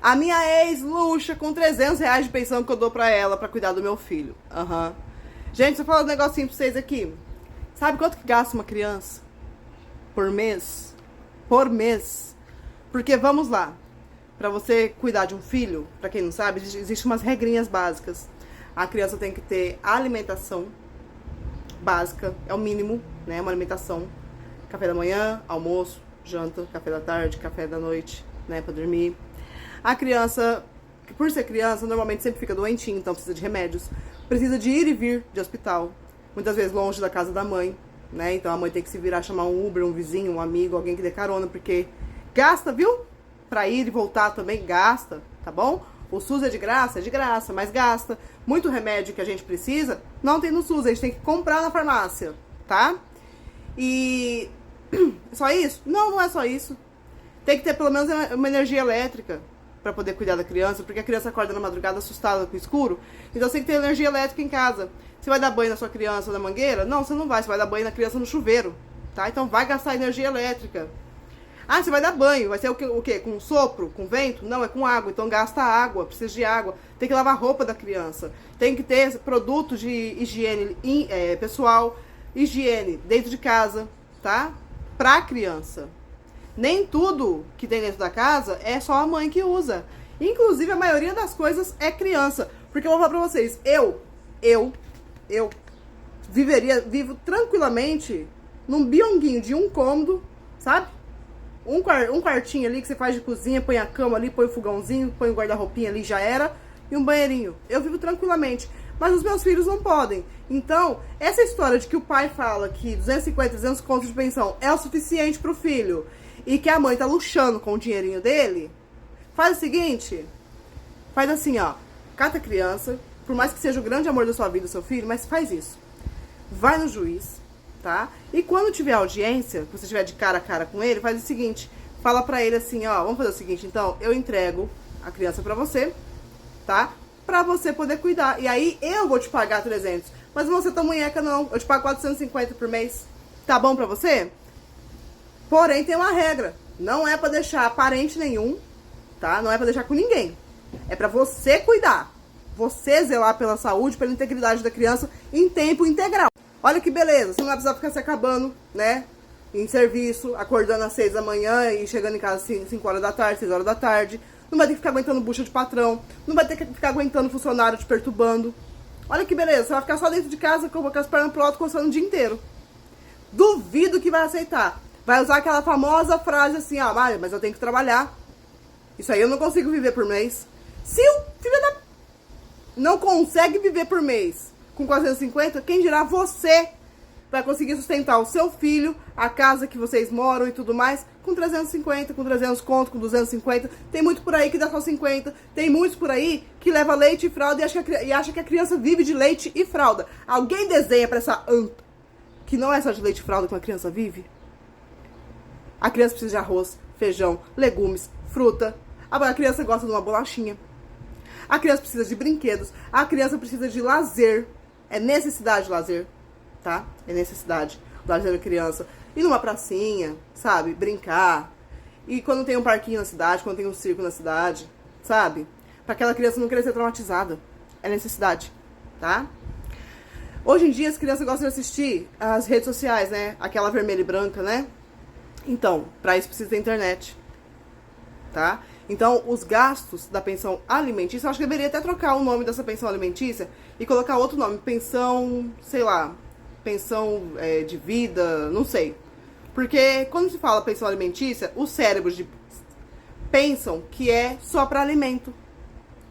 A minha ex luxa com R$ 300 de pensão que eu dou pra ela pra cuidar do meu filho. Gente, deixa eu falar um negocinho pra vocês aqui. Sabe quanto que gasta uma criança? Por mês? Por mês. Porque, vamos lá. Pra você cuidar de um filho, pra quem não sabe, existem umas regrinhas básicas. A criança tem que ter alimentação básica, é o mínimo, né? Uma alimentação. Café da manhã, almoço, janta, café da tarde, café da noite, né? Pra dormir. A criança, por ser criança, normalmente sempre fica doentinha, então precisa de remédios. Precisa de ir e vir de hospital. Muitas vezes longe da casa da mãe, né? Então a mãe tem que se virar, chamar um Uber, um vizinho, um amigo, alguém que dê carona, porque gasta, viu? Pra ir e voltar também gasta, tá bom? O SUS é de graça, mas gasta. Muito remédio que a gente precisa, não tem no SUS, a gente tem que comprar na farmácia, tá? E só isso? Não, não é só isso. Tem que ter pelo menos uma energia elétrica pra poder cuidar da criança, porque a criança acorda na madrugada assustada com o escuro, então você tem que ter energia elétrica em casa. Você vai dar banho na sua criança na mangueira? Não, você não vai, você vai dar banho na criança no chuveiro, tá? Então vai gastar energia elétrica. Ah, você vai dar banho, vai ser o quê? Com sopro? Com vento? Não, é com água, então gasta água, precisa de água. Tem que lavar a roupa da criança. Tem que ter produtos de higiene pessoal, higiene dentro de casa, tá? Pra criança. Nem tudo que tem dentro da casa é só a mãe que usa. Inclusive, a maioria das coisas é criança. Porque eu vou falar pra vocês, eu vivo tranquilamente num bionguinho de um cômodo, sabe? Um quartinho ali que você faz de cozinha, põe a cama ali, põe o fogãozinho, põe o guarda-roupinha ali, já era. E um banheirinho. Eu vivo tranquilamente. Mas os meus filhos não podem. Então, essa história de que o pai fala que 250, 300 contos de pensão é o suficiente pro filho e que a mãe tá luxando com o dinheirinho dele, faz o seguinte, faz assim, ó, cata a criança, por mais que seja o grande amor da sua vida, o seu filho, mas faz isso. Vai no juiz, tá? E quando tiver audiência, que você estiver de cara a cara com ele, faz o seguinte, fala pra ele assim, ó, vamos fazer o seguinte, então, eu entrego a criança pra você, tá? Pra você poder cuidar. E aí, eu vou te pagar 300. Mas não você tá munheca, não. Eu te pago 450 por mês. Tá bom pra você? Porém, tem uma regra. Não é pra deixar parente nenhum, tá? Não é pra deixar com ninguém. É pra você cuidar. Você zelar pela saúde, pela integridade da criança em tempo integral. Olha que beleza. Você não vai precisar ficar se acabando, né? Em serviço, acordando às 6 da manhã e chegando em casa às 5 horas da tarde, 6 horas da tarde. Não vai ter que ficar aguentando bucha de patrão. Não vai ter que ficar aguentando funcionário te perturbando. Olha que beleza. Você vai ficar só dentro de casa com as pernas pro alto, coçando o dia inteiro. Duvido que vai aceitar. Vai usar aquela famosa frase assim, ó, mas eu tenho que trabalhar. Isso aí eu não consigo viver por mês. Se o filho da... não consegue viver por mês com 450, quem dirá você vai conseguir sustentar o seu filho, a casa que vocês moram e tudo mais, com 350, com 300 conto, com 250. Tem muito por aí que dá só 50. Tem muitos por aí que leva leite e fralda e acha que a criança vive de leite e fralda. Alguém desenha pra essa anta que não é só de leite e fralda que uma criança vive? A criança precisa de arroz, feijão, legumes, fruta. A criança gosta de uma bolachinha. A criança precisa de brinquedos. A criança precisa de lazer. É necessidade de lazer, tá? É necessidade do lazer da criança. Ir numa pracinha, sabe? Brincar. E quando tem um parquinho na cidade, quando tem um circo na cidade, sabe? Pra aquela criança não crescer traumatizada. É necessidade, tá? Hoje em dia as crianças gostam de assistir as redes sociais, né? Aquela vermelha e branca, né? Então, pra isso precisa da internet, tá? Então, os gastos da pensão alimentícia, eu acho que deveria até trocar o nome dessa pensão alimentícia e colocar outro nome, pensão, sei lá, pensão de vida, não sei. Porque quando se fala pensão alimentícia, os cérebros pensam que é só para alimento.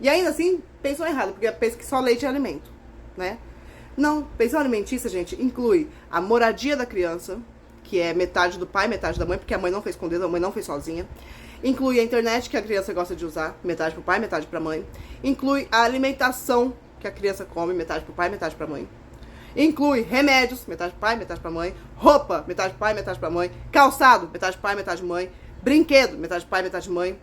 E ainda assim, pensam errado, porque pensam que só leite é alimento, né? Não, pensão alimentícia, gente, inclui a moradia da criança, que é metade do pai, metade da mãe, porque a mãe não fez com dedo, a mãe não fez sozinha. Inclui a internet, que a criança gosta de usar, metade pro pai, metade pra mãe. Inclui a alimentação, que a criança come, metade pro pai, metade pra mãe. Inclui remédios, metade pro pai, metade pra mãe. Roupa, metade pro pai, metade pra mãe. Calçado, metade pai, metade mãe. Brinquedo, metade pai, metade mãe.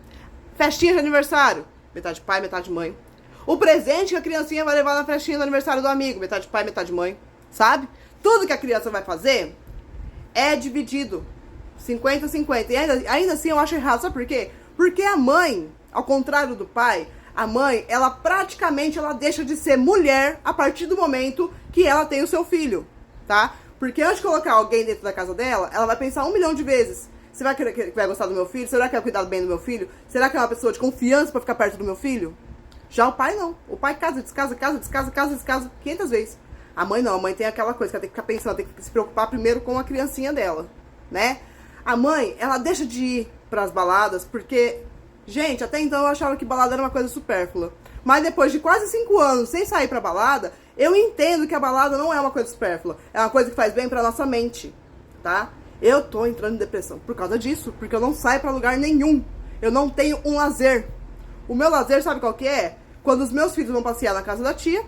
Festinha de aniversário, metade pai, metade mãe. O presente que a criancinha vai levar na festinha do aniversário do amigo, metade pai, metade mãe. Sabe? Tudo que a criança vai fazer é dividido 50-50. E ainda assim eu acho errado. Sabe por quê? Porque a mãe, Ao contrário do pai, a mãe, ela praticamente ela deixa de ser mulher a partir do momento que ela tem o seu filho, tá? Porque antes de colocar alguém dentro da casa dela, ela vai pensar 1 milhão de vezes. Você vai gostar do meu filho? Será que vai cuidar bem do meu filho? Será que é uma pessoa de confiança pra ficar perto do meu filho? Já o pai não. O pai casa, descasa, casa, descasa, casa, descasa 500 vezes. A mãe não. A mãe tem aquela coisa que ela tem que ficar pensando, ela tem que se preocupar primeiro com a criancinha dela, né? A mãe, ela deixa de ir pras baladas porque, gente, até então eu achava que balada era uma coisa supérflua. Mas depois de quase 5 anos sem sair pra balada, eu entendo que a balada não é uma coisa supérflua. É uma coisa que faz bem pra nossa mente, tá? Eu tô entrando em depressão por causa disso, porque eu não saio pra lugar nenhum. Eu não tenho um lazer. O meu lazer, sabe qual que é? Quando os meus filhos vão passear na casa da tia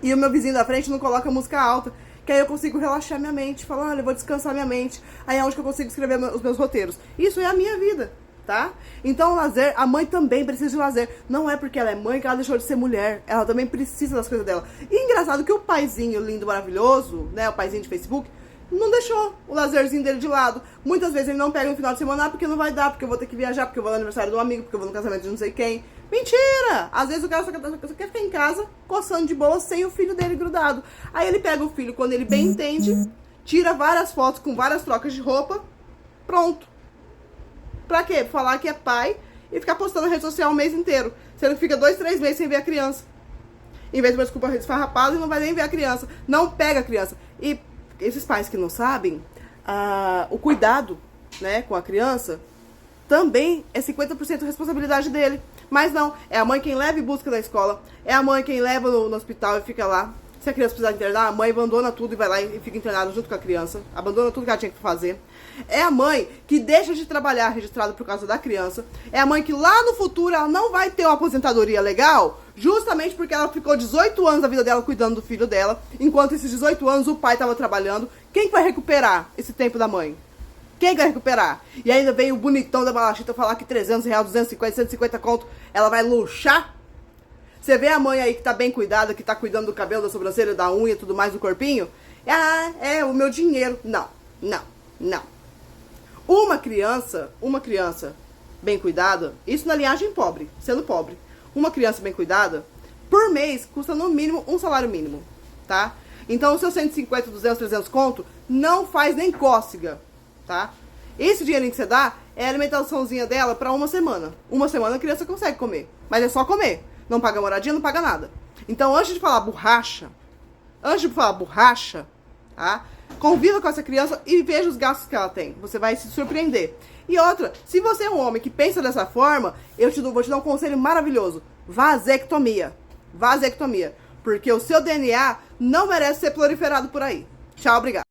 e o meu vizinho da frente não coloca música alta, que aí eu consigo relaxar minha mente, falar, olha, eu vou descansar minha mente. Aí é onde que eu consigo escrever os meus roteiros. Isso é a minha vida, tá? Então o lazer, a mãe também precisa de lazer. Não é porque ela é mãe que ela deixou de ser mulher. Ela também precisa das coisas dela. E engraçado que o paizinho lindo, maravilhoso, né, o paizinho de Facebook, não deixou o lazerzinho dele de lado. Muitas vezes ele não pega no final de semana, porque não vai dar, porque eu vou ter que viajar, porque eu vou no aniversário de um amigo, porque eu vou no casamento de não sei quem. Mentira! Às vezes o cara só quer ficar em casa, coçando de boa, sem o filho dele grudado. Aí ele pega o filho quando ele bem entende, tira várias fotos com várias trocas de roupa, pronto. Pra quê? Falar que é pai e ficar postando na rede social o mês inteiro. Sendo que fica 2, 3 meses sem ver a criança. Em vez de uma desculpa esfarrapada e não vai nem ver a criança. Não pega a criança. E esses pais que não sabem, o cuidado, né, com a criança também é 50% responsabilidade dele. Mas não, é a mãe quem leva e busca da escola, é a mãe quem leva no hospital e fica lá. Se a criança precisar internar, a mãe abandona tudo e vai lá e fica internada junto com a criança. Abandona tudo que ela tinha que fazer. É a mãe que deixa de trabalhar registrado por causa da criança. É a mãe que lá no futuro ela não vai ter uma aposentadoria legal, justamente porque ela ficou 18 anos da vida dela cuidando do filho dela, enquanto esses 18 anos o pai estava trabalhando. Quem vai recuperar esse tempo da mãe? Quem vai recuperar? E ainda vem o bonitão da balachita falar que 300 reais, 250, 150 conto, ela vai luxar? Você vê a mãe aí que tá bem cuidada, que tá cuidando do cabelo, da sobrancelha, da unha e tudo mais, do corpinho? Ah, é o meu dinheiro. Não, não, não. Uma criança bem cuidada, isso na linhagem pobre, sendo pobre. Uma criança bem cuidada, por mês, custa no mínimo um salário mínimo, tá? Então o seu 150, 200, 300 conto não faz nem cócega, tá? Esse dinheirinho que você dá é a alimentaçãozinha dela pra uma semana. Uma semana a criança consegue comer, mas é só comer. Não paga moradia, não paga nada. Então, antes de falar borracha, tá? Conviva com essa criança e veja os gastos que ela tem. Você vai se surpreender. E outra, se você é um homem que pensa dessa forma, vou te dar um conselho maravilhoso. Vasectomia. Vasectomia. Porque o seu DNA não merece ser proliferado por aí. Tchau, obrigado.